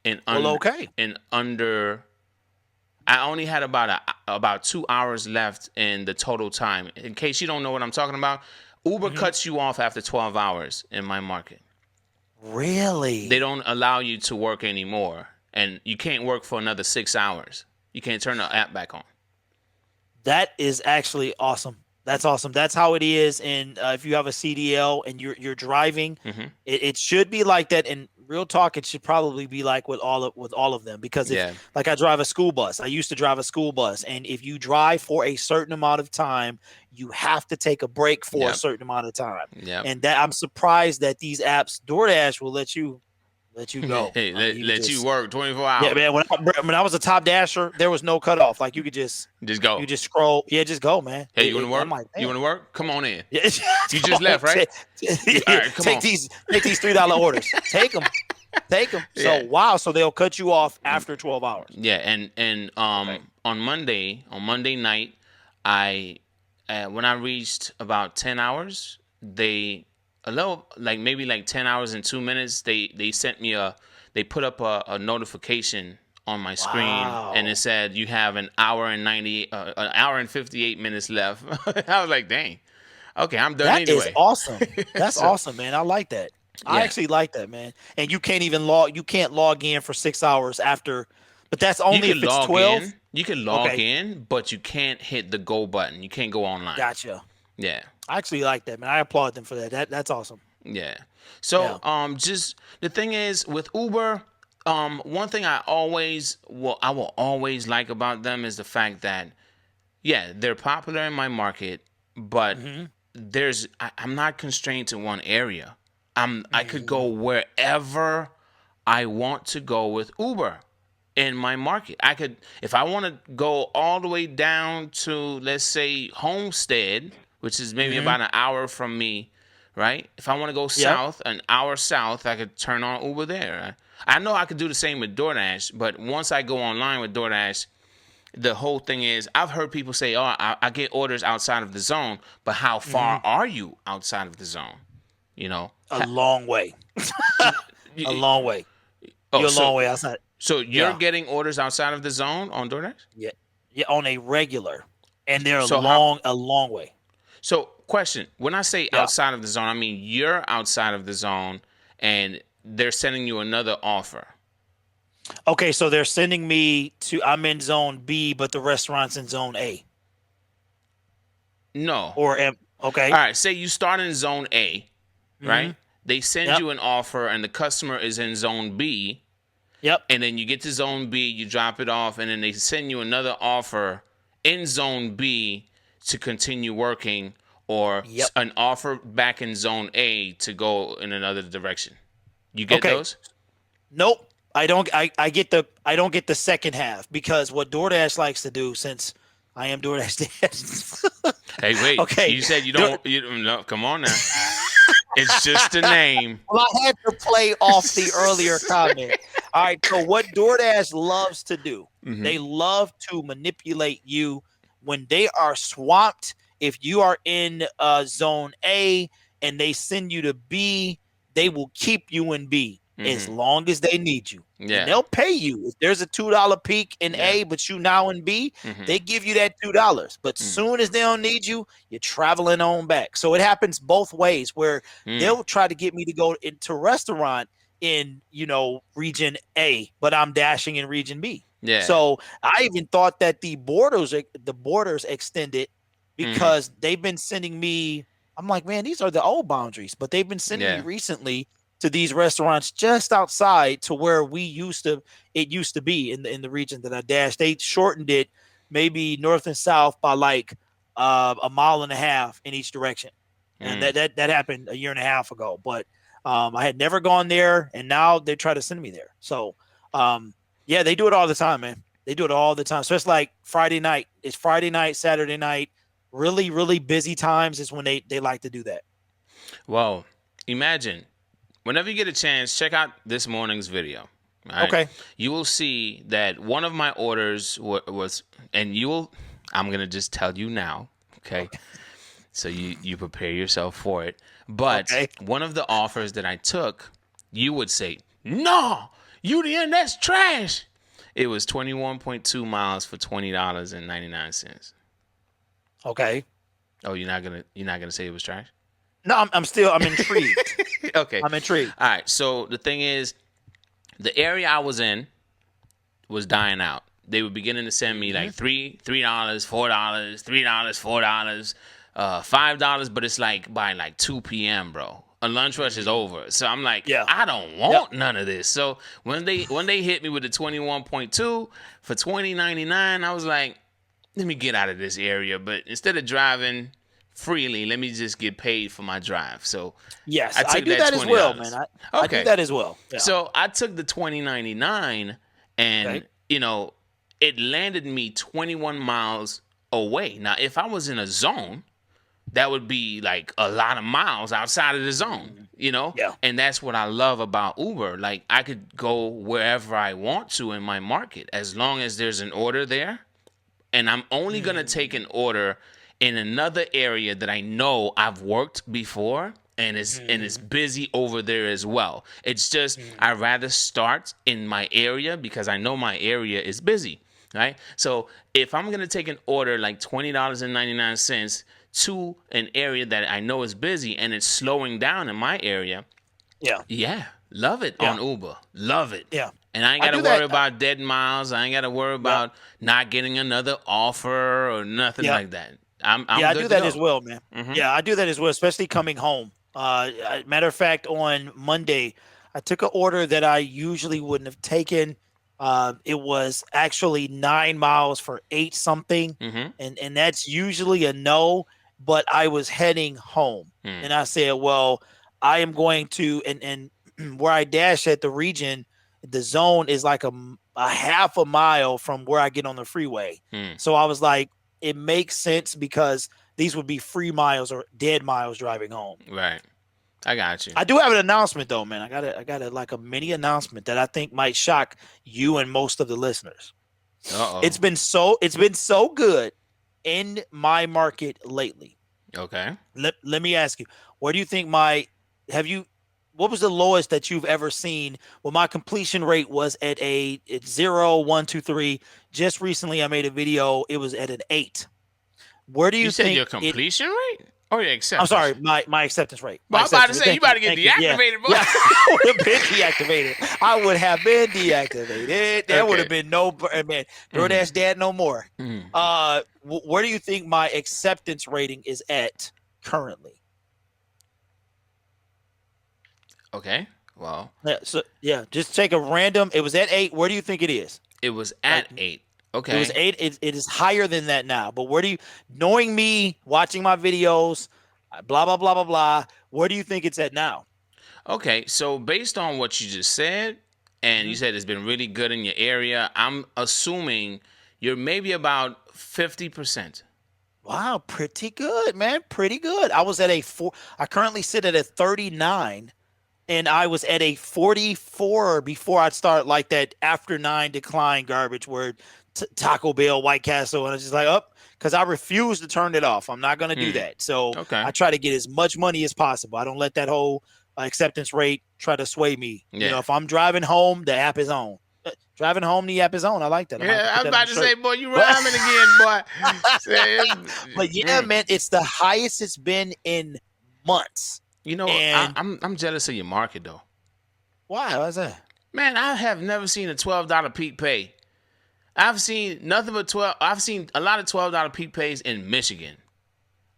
Speaker 1: In under, I only had about 2 hours left in the total time. In case you don't know what I'm talking about, Uber cuts you off after 12 hours in my market.
Speaker 2: Really?
Speaker 1: They don't allow you to work anymore, and you can't work for another 6 hours. You can't turn the app back on.
Speaker 2: That is actually awesome. That's awesome. That's how it is. And if you have a CDL and you're driving, it should be like that. And real talk, it should probably be like with all of them, because like I drive a school bus. I used to drive a school bus, and if you drive for a certain amount of time, you have to take a break for a certain amount of time. And that I'm surprised that these apps, DoorDash, will let you go.
Speaker 1: Hey, let you work 24 hours.
Speaker 2: Yeah, man. When I was a top dasher, there was no cutoff. Like you could just
Speaker 1: go.
Speaker 2: You just scroll. Yeah, just go, man.
Speaker 1: Hey, you want to work? Like, you want to work? Come on in.
Speaker 2: Yeah,
Speaker 1: you just left, right?
Speaker 2: All right, take these $3 orders. Take them. So wow. So they'll cut you off after 12 hours.
Speaker 1: Yeah, and on Monday night, when I reached about 10 hours, maybe 10 hours and 2 minutes, they sent me they put up a notification on my screen, and it said you have an hour and 58 minutes left. I was like, dang, okay, I'm done anyway.
Speaker 2: That is awesome. That's awesome, man. I like that. I actually like that, man. And you can't log in for 6 hours after, but that's only if it's 12.
Speaker 1: You can log in, but you can't hit the go button. You can't go online.
Speaker 2: Gotcha.
Speaker 1: Yeah.
Speaker 2: I actually like that, man. I applaud them for that. That's awesome.
Speaker 1: Yeah. So, just the thing is with Uber, one thing I will always like about them is the fact that, they're popular in my market, but I'm not constrained to one area. I could go wherever I want to go with Uber in my market. I could, if I want to go all the way down to, let's say, Homestead, which is maybe about an hour from me, right? If I want to go south, an hour south, I could turn on Uber there. I know I could do the same with DoorDash, but once I go online with DoorDash, the whole thing is, I've heard people say, oh, I get orders outside of the zone, but how far are you outside of the zone?
Speaker 2: A long way. A long way. You're a long way outside.
Speaker 1: So you're getting orders outside of the zone on DoorDash?
Speaker 2: Yeah, on a regular, and they're a long way.
Speaker 1: So, question: when I say outside of the zone, I mean you're outside of the zone, and they're sending you another offer.
Speaker 2: Okay, so they're sending me I'm in zone B, but the restaurant's in zone A.
Speaker 1: No.
Speaker 2: Okay.
Speaker 1: All right. Say you start in zone A, right? They send you an offer, and the customer is in zone B.
Speaker 2: Yep.
Speaker 1: And then you get to zone B, you drop it off, and then they send you another offer in zone B to continue working, or an offer back in zone A to go in another direction. You get those?
Speaker 2: Nope. I don't. I don't get the second half, because what DoorDash likes to do, since I am DoorDash Dad.
Speaker 1: Hey, wait. Okay. You said you don't. No, come on now. It's just a name.
Speaker 2: Well, I had to play off the earlier comment. All right. So what DoorDash loves to do,
Speaker 1: Mm-hmm.
Speaker 2: they love to manipulate you when they are swamped. If you are in zone A and they send you to B, they will keep you in B as long as they need you.
Speaker 1: Yeah.
Speaker 2: And they'll pay you. If there's a $2 peak in A, but you now in B, they give you that $2. But soon as they don't need you, you're traveling on back. So it happens both ways where they'll try to get me to go into restaurant in, you know, region A, but I'm dashing in region B.
Speaker 1: Yeah.
Speaker 2: So I even thought that the borders extended because they've been sending me. I'm like, man, these are the old boundaries, but they've been sending me recently to these restaurants just outside to where it used to be in the region that I dashed. They shortened it maybe north and south by like a mile and a half in each direction. And that happened a year and a half ago. But I had never gone there, and now they try to send me there. So yeah, they do it all the time, man. They do it all the time. So it's like Friday night. It's Friday night, Saturday night. Really, really busy times is when they like to do that.
Speaker 1: Well, imagine whenever you get a chance, check out this morning's video. Right?
Speaker 2: Okay.
Speaker 1: You will see that one of my orders was, and I'm going to just tell you now, okay? So you prepare yourself for it. But one of the offers that I took, you would say, no, UDM, that's trash. It was 21.2 miles for $20.99.
Speaker 2: Okay.
Speaker 1: Oh, you're not gonna say it was trash?
Speaker 2: No, I'm intrigued.
Speaker 1: Okay.
Speaker 2: I'm intrigued.
Speaker 1: All right. So the thing is, the area I was in was dying out. They were beginning to send me like $3, $4, $3, $4, $5, but it's like by like 2 p.m., bro. A lunch rush is over. So I'm like, I don't want none of this. So when they hit me with the 21.2 for $20.99, I was like, let me get out of this area. But instead of driving freely, let me just get paid for my drive. So
Speaker 2: yes, I do that as well, man. I do that as well. Yeah.
Speaker 1: So I took the $20.99 and you know, it landed me 21 miles away. Now, if I was in a zone, that would be like a lot of miles outside of the zone, you know?
Speaker 2: Yeah.
Speaker 1: And that's what I love about Uber. Like, I could go wherever I want to in my market as long as there's an order there. And I'm only going to take an order in another area that I know I've worked before and it's busy over there as well. It's just I'd rather start in my area because I know my area is busy, right? So if I'm going to take an order like $20.99 to an area that I know is busy and it's slowing down in my area, love it on Uber. Love it.
Speaker 2: Yeah.
Speaker 1: And I ain't got to worry about dead miles. I ain't got to worry about not getting another offer or nothing like that.
Speaker 2: I do that as well, man. Yeah, I do that as well, especially coming home. Matter of fact, on Monday, I took an order that I usually wouldn't have taken. It was actually 9 miles for 8 something. And that's usually a no, but I was heading home. And I said, well, I am going to, and where I dash at the region, the zone is like a half a mile from where I get on the freeway. So I was like, it makes sense because these would be free miles or dead miles driving home.
Speaker 1: Right. I got you.
Speaker 2: I do have an announcement though, man. I got like a mini announcement that I think might shock you and most of the listeners. It's been so good in my market lately.
Speaker 1: Okay.
Speaker 2: Let me ask you, where do you think what was the lowest that you've ever seen? Well, my completion rate was at 0, 1, 2, 3. Just recently I made a video. It was at an 8. Where do you think
Speaker 1: said your completion rate? Or your acceptance?
Speaker 2: I'm sorry, my acceptance rate.
Speaker 1: Well, I'm about to say, you about to get deactivated, bro.
Speaker 2: Yeah, I would have been deactivated. I would have been deactivated. There would have been no, man, DoorDash Dad no more. Where do you think my acceptance rating is at currently?
Speaker 1: Okay, well.
Speaker 2: Yeah, just take a random. It was at 8. Where do you think it is?
Speaker 1: It was at 8. Okay.
Speaker 2: It was 8. It is higher than that now. But where do you, knowing me, watching my videos, blah, blah, blah, blah, blah, where do you think it's at now?
Speaker 1: Okay, so based on what you just said, and you said it's been really good in your area, I'm assuming you're maybe about 50%.
Speaker 2: Wow, pretty good, man. Pretty good. I was at a 4. I currently sit at a 39 and I was at a 44 before I'd start like that after 9 decline garbage where Taco Bell, White Castle, and I was just like, oh, because I refuse to turn it off. I'm not going to do that. So I try to get as much money as possible. I don't let that whole acceptance rate try to sway me. Yeah. You know, if I'm driving home, the app is on. Driving home, the app is on. I like that.
Speaker 1: I was about to say, boy, you rhyming again, boy.
Speaker 2: But yeah, man, it's the highest it's been in months.
Speaker 1: You know, I'm jealous of your market though.
Speaker 2: Why? Why's that?
Speaker 1: Man, I have never seen a $12 peak pay. I've seen nothing but 12. I've seen a lot of $12 peak pays in Michigan.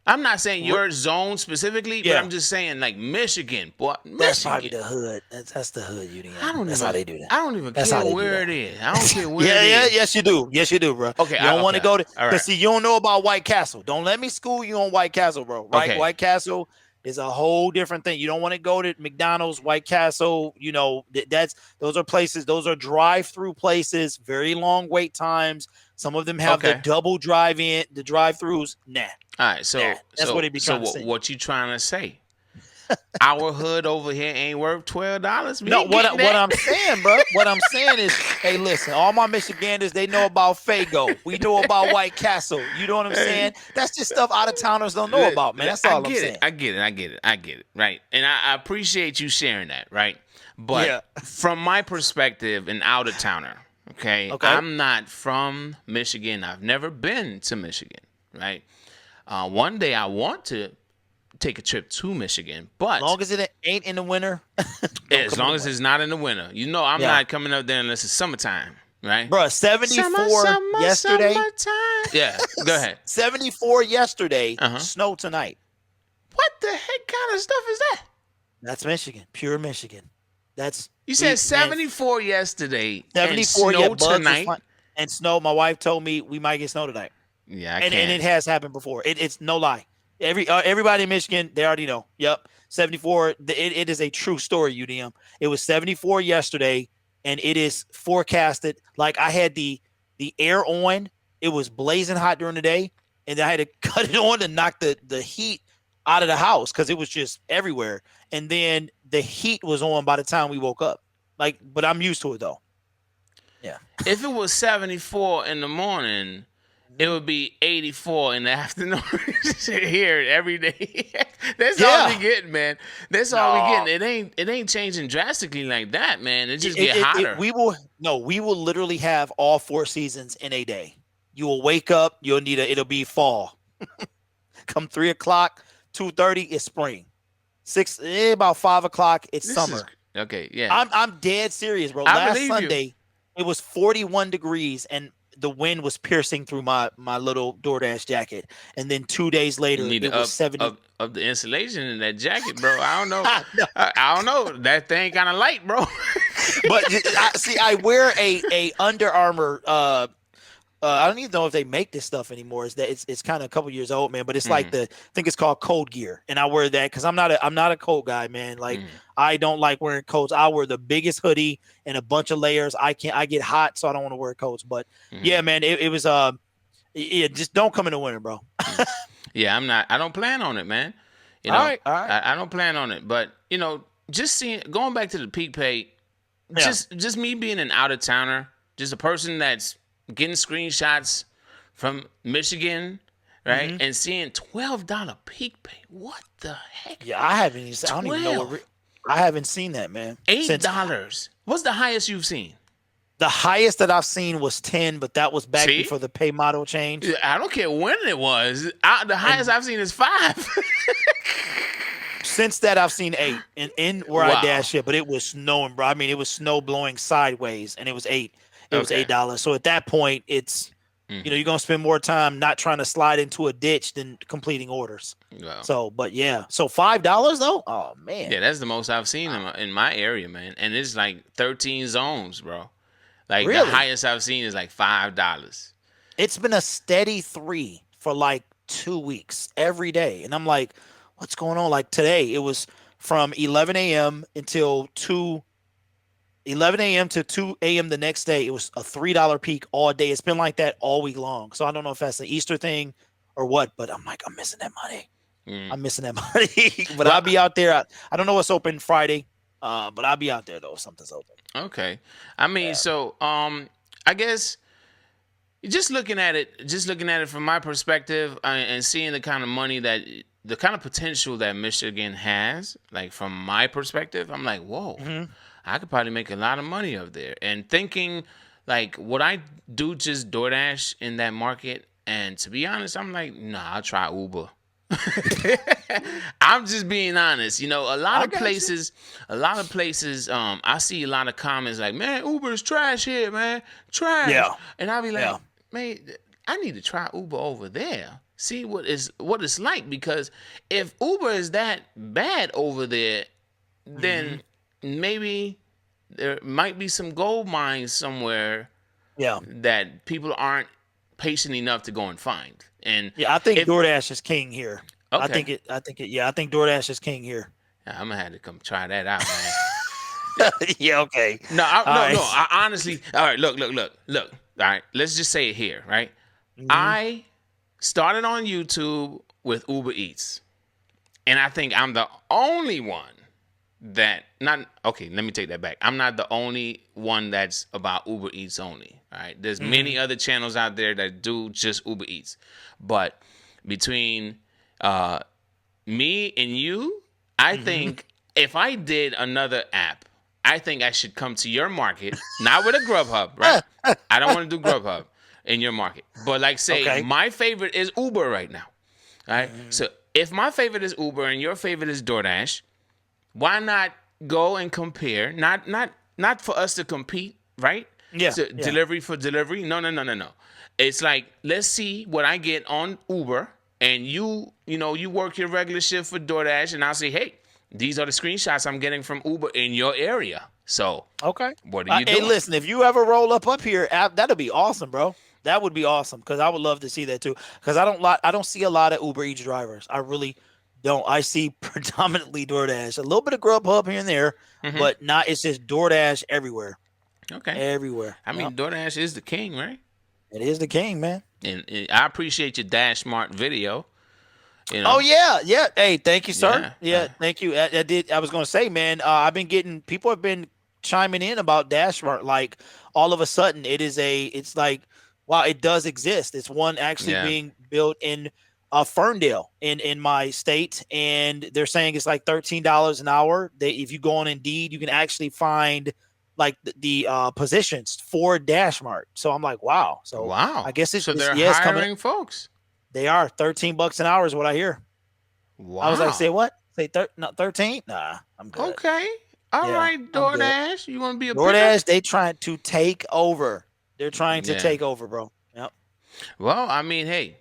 Speaker 1: I'm not saying your zone specifically, but I'm just saying like Michigan, boy.
Speaker 2: That's probably the hood. That's the hood, UDM. That's how they do that.
Speaker 1: I don't even care where it is. I don't care where it is.
Speaker 2: Yes, you do. Yes, you do, bro. Okay, you don't want to go to. Because see, you don't know about White Castle. Don't let me school you on White Castle, bro. Right? Okay. White Castle is a whole different thing. You don't want to go to McDonald's, White Castle. You know, those are places. Those are drive-through places. Very long wait times. Some of them have the double drive-in, the drive-throughs. Nah.
Speaker 1: All right, so
Speaker 2: that's what it be trying to say.
Speaker 1: What you trying to say? Our hood over here ain't worth $12.
Speaker 2: No, what I'm saying, bro. What I'm saying is, hey, listen, all my Michiganders, they know about Fago. We know about White Castle. You know what I'm saying? That's just stuff out of towners don't know about, man. That's all I'm saying.
Speaker 1: I get it. Right, and I appreciate you sharing that, right? But from my perspective, an out of towner, okay, I'm not from Michigan. I've never been to Michigan, right? One day I want to take a trip to Michigan, but
Speaker 2: as long as it ain't in the winter,
Speaker 1: as long as it's not in the winter, you know, I'm not coming up there unless it's summertime, right?
Speaker 2: Bro, 74 yesterday.
Speaker 1: Summertime. Yeah, go ahead.
Speaker 2: 74 yesterday. Snow tonight.
Speaker 1: What the heck kind of stuff is that?
Speaker 2: That's Michigan, pure Michigan.
Speaker 1: You said 74 yesterday.
Speaker 2: 74
Speaker 1: and snow tonight,
Speaker 2: and snow. My wife told me we might get snow tonight.
Speaker 1: Yeah,
Speaker 2: and it has happened before. It's no lie. Everybody in Michigan, they already know. Yep, 74. It is a true story, UDM. It was 74 yesterday, and it is forecasted. Like I had the air on. It was blazing hot during the day, and I had to cut it on to knock the heat out of the house because it was just everywhere. And then the heat was on by the time we woke up. Like, but I'm used to it though. Yeah.
Speaker 1: If it was 74 in the morning, it would be 84 in the afternoon. Here every day. That's all we getting, man. That's all we getting. It ain't changing drastically like that, man. It just get hotter.
Speaker 2: We will literally have all 4 seasons in a day. You will wake up. It'll be fall. Come 3 o'clock, 2:30, it's spring. About 5 o'clock, it's summer.
Speaker 1: Okay, yeah.
Speaker 2: I'm dead serious, bro. Last Sunday, it was 41 degrees and the wind was piercing through my little DoorDash jacket. And then 2 days later, it was 70.
Speaker 1: Up the insulation in that jacket, bro. I don't know. I don't know. That thing kind of light, bro.
Speaker 2: But I wear a Under Armour. I don't even know if they make this stuff anymore. It's kind of a couple years old, man. But it's like I think it's called cold gear, and I wear that because I'm not a coat guy, man. Like I don't like wearing coats. I wear the biggest hoodie and a bunch of layers. I get hot, so I don't want to wear coats. But yeah, man, it was just don't come in the winter, bro.
Speaker 1: Yeah, I don't plan on it, man. You know, all right. I don't plan on it, but you know, just going back to the peak pay, just me being an out of towner, just a person that's getting screenshots from Michigan, right? And seeing $12 peak pay. What the heck?
Speaker 2: Yeah, I haven't even. I don't even know. I haven't seen that, man.
Speaker 1: $8. What's the highest you've seen?
Speaker 2: The highest that I've seen was 10, but that was back before the pay model change.
Speaker 1: I don't care when it was. The highest I've seen is 5.
Speaker 2: Since that, I've seen 8 in where I dash it, but it was snowing, bro. I mean, it was snow blowing sideways, and it was 8. It was $8. So at that point, it's you're gonna spend more time not trying to slide into a ditch than completing orders. Wow. So, but yeah, so $5 though. Oh man.
Speaker 1: Yeah, that's the most I've seen in my area, man. And it's like 13 zones, bro. Like the highest I've seen is like $5.
Speaker 2: It's been a steady 3 for like 2 weeks every day, and I'm like, what's going on? Like today, it was from 11 a.m. until 11 a.m. to 2 a.m. the next day. It was a $3 peak all day. It's been like that all week long. So I don't know if that's the Easter thing or what, but I'm like, I'm missing that money. I'm missing that money. But I'll be out there. I don't know what's open Friday. But I'll be out there though if something's open.
Speaker 1: Okay. I mean, so I guess just looking at it from my perspective, and seeing the kind of money the kind of potential that Michigan has, like from my perspective, I'm like, whoa, I could probably make a lot of money up there. And thinking, like, would I do just DoorDash in that market? And to be honest, I'm like, nah, I'll try Uber. I'm just being honest. You know, a lot of places, I see a lot of comments like, man, Uber's trash here, man. Trash.
Speaker 2: Yeah.
Speaker 1: And I'll be like, man, I need to try Uber over there. See what it's like, because if Uber is that bad over there, then maybe there might be some gold mines somewhere that people aren't patient enough to go and find. And
Speaker 2: I think DoorDash is king here.
Speaker 1: Okay.
Speaker 2: I think DoorDash is king here.
Speaker 1: I'm gonna have to come try that out, man.
Speaker 2: Yeah, okay.
Speaker 1: No, I honestly, all right, look. All right, let's just say it here, right? I started on YouTube with Uber Eats, and I think I'm the only one let me take that back. I'm not the only one that's about Uber Eats only. All right, there's many other channels out there that do just Uber Eats, but between me and you, I think if I did another app, I think I should come to your market, not with a Grubhub, right? I don't want to do Grubhub in your market, but like say my favorite is Uber right now. All right, so if my favorite is Uber and your favorite is DoorDash, why not go and compare? Not for us to compete, right?
Speaker 2: Yeah.
Speaker 1: So delivery for delivery. No. It's like, let's see what I get on Uber, and you work your regular shift for DoorDash, and I'll say, hey, these are the screenshots I'm getting from Uber in your area. So what are you doing?
Speaker 2: Hey, listen, if you ever roll up here, that'll be awesome, bro. That would be awesome, because I would love to see that too. Because I don't see a lot of Uber Eats drivers. I really don't. I see predominantly DoorDash, a little bit of Grubhub here and there, but not. It's just DoorDash everywhere.
Speaker 1: Okay,
Speaker 2: everywhere.
Speaker 1: I mean, DoorDash is the king, right?
Speaker 2: It is the king, man.
Speaker 1: And I appreciate your Dash Smart video. You know?
Speaker 2: Oh yeah. Hey, thank you, sir. Yeah, thank you. I did. I was gonna say, man, people have been chiming in about Dash Smart. Like all of a sudden, it's like, wow, it does exist. It's one actually being built in Ferndale in my state, and they're saying it's like $13 an hour. If you go on Indeed, you can actually find like the positions for Dash Mart. So I'm like, wow. So I guess
Speaker 1: they're hiring folks.
Speaker 2: They are $13 an hour is what I hear.
Speaker 1: Wow.
Speaker 2: I was like, say what? Say 13? Nah, I'm good.
Speaker 1: Okay. All right, DoorDash. You want to be a
Speaker 2: DoorDash? They trying to take over. They're trying to take over, bro. Yep.
Speaker 1: Well, I mean, hey,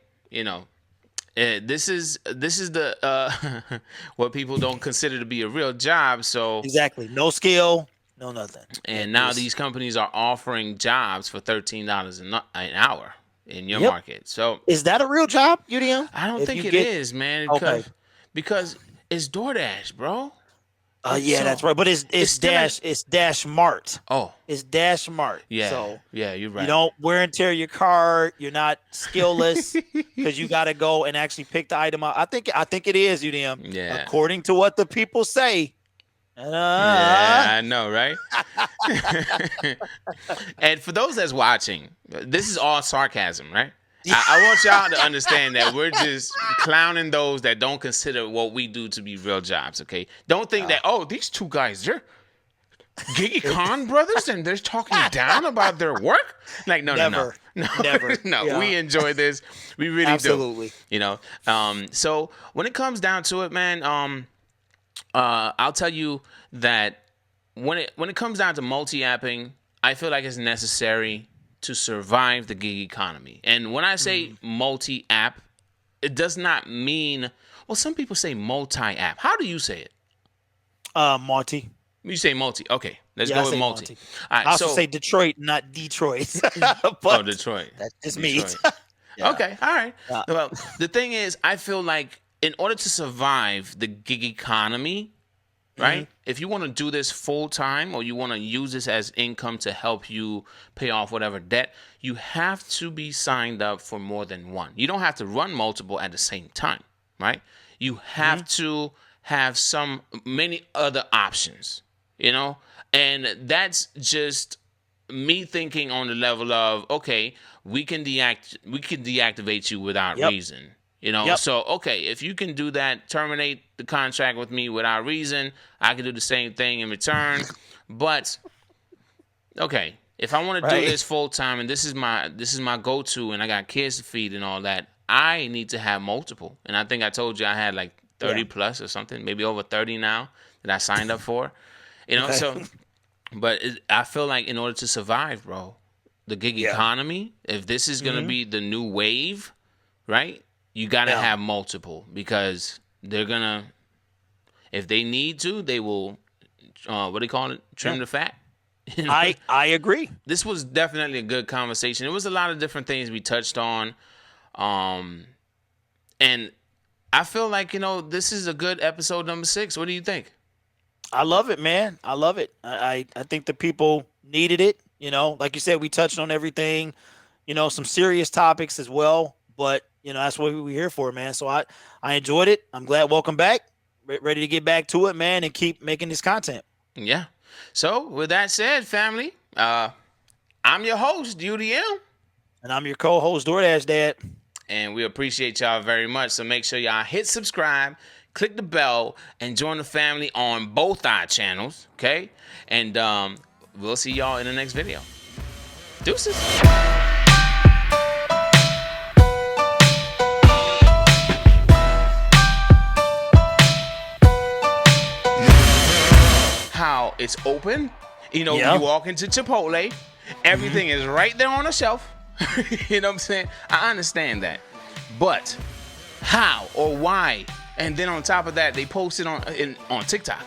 Speaker 1: this is the what people don't consider to be a real job. So
Speaker 2: exactly, no skill, no nothing.
Speaker 1: And now these companies are offering jobs for $13 an hour in your market. So
Speaker 2: is that a real job, UDM?
Speaker 1: I don't think it is, man. Because it's DoorDash, bro.
Speaker 2: Yeah, that's right. But it's Dash Mart.
Speaker 1: Oh,
Speaker 2: it's Dash Mart.
Speaker 1: Yeah.
Speaker 2: So
Speaker 1: yeah, you're right.
Speaker 2: You don't wear and tear your car. You're not skillless because you got to go and actually pick the item up. I think it is, UDM.
Speaker 1: Yeah.
Speaker 2: According to what the people say.
Speaker 1: Yeah, I know, right? And for those that's watching, this is all sarcasm, right? I want y'all to understand that we're just clowning those that don't consider what we do to be real jobs, okay? Don't think that, these two guys, they're GIG ECON brothers and they're talking down about their work? Like, no.
Speaker 2: Never.
Speaker 1: No, yeah. We enjoy this. We really
Speaker 2: Absolutely.
Speaker 1: do. So when it comes down to it, man, I'll tell you that when it comes down to multi-apping, I feel like it's necessary to survive the gig economy. And when I say multi-app, it does not mean, well, some people say multi-app. How do you say it?
Speaker 2: Multi.
Speaker 1: You say multi. Okay, let's go with multi.
Speaker 2: All right, I also say Detroit, not Detroit.
Speaker 1: Detroit.
Speaker 2: That's just me.
Speaker 1: Yeah. Okay, all right. Well, the thing is, I feel like in order to survive the gig economy, right? If you want to do this full time or you want to use this as income to help you pay off whatever debt, you have to be signed up for more than one. You don't have to run multiple at the same time, right? You have to have many other options, you know? And that's just me thinking on the level of, okay, we can deactivate you without reason. You know, so okay, if you can do that, terminate the contract with me without reason, I can do the same thing in return. But okay, if I want to do this full time and this is my go-to and I got kids to feed and all that, I need to have multiple. And I think I told you I had like 30 plus or something, maybe over 30 now that I signed up for. You know, so but I feel like in order to survive, bro, the gig economy, if this is going to be the new wave, right? You got to have multiple because they're going to, if they need to, they will, what do they call it? Trim the fat. You know?
Speaker 2: I agree.
Speaker 1: This was definitely a good conversation. It was a lot of different things we touched on. And I feel like, you know, this is a good episode number 6. What do you think?
Speaker 2: I love it, man. I love it. I think the people needed it. You know, like you said, we touched on everything, you know, some serious topics as well. But, you know, that's what we're here for, man. So I enjoyed it. I'm glad. Welcome back. Ready to get back to it, man, and keep making this content.
Speaker 1: Yeah. So with that said, family, I'm your host, UDM.
Speaker 2: And I'm your co-host, DoorDash Dad.
Speaker 1: And we appreciate y'all very much. So make sure y'all hit subscribe, click the bell, and join the family on both our channels, okay? And we'll see y'all in the next video. Deuces. How it's open, you know, you walk into Chipotle, everything is right there on the shelf. You know what I'm saying? I understand that, but how or why? And then on top of that, they post it on TikTok.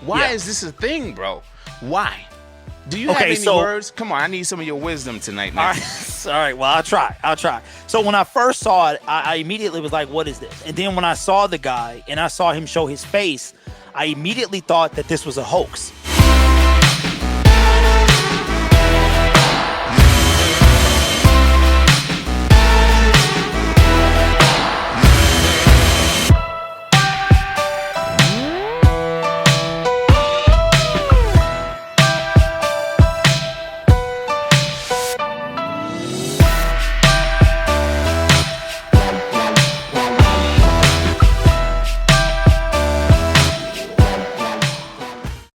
Speaker 1: Why is this a thing, bro? Why? Do you have any words? Come on, I need some of your wisdom tonight, man.
Speaker 2: All right. Well, I'll try. So when I first saw it, I immediately was like, what is this? And then when I saw the guy and I saw him show his face, I immediately thought that this was a hoax.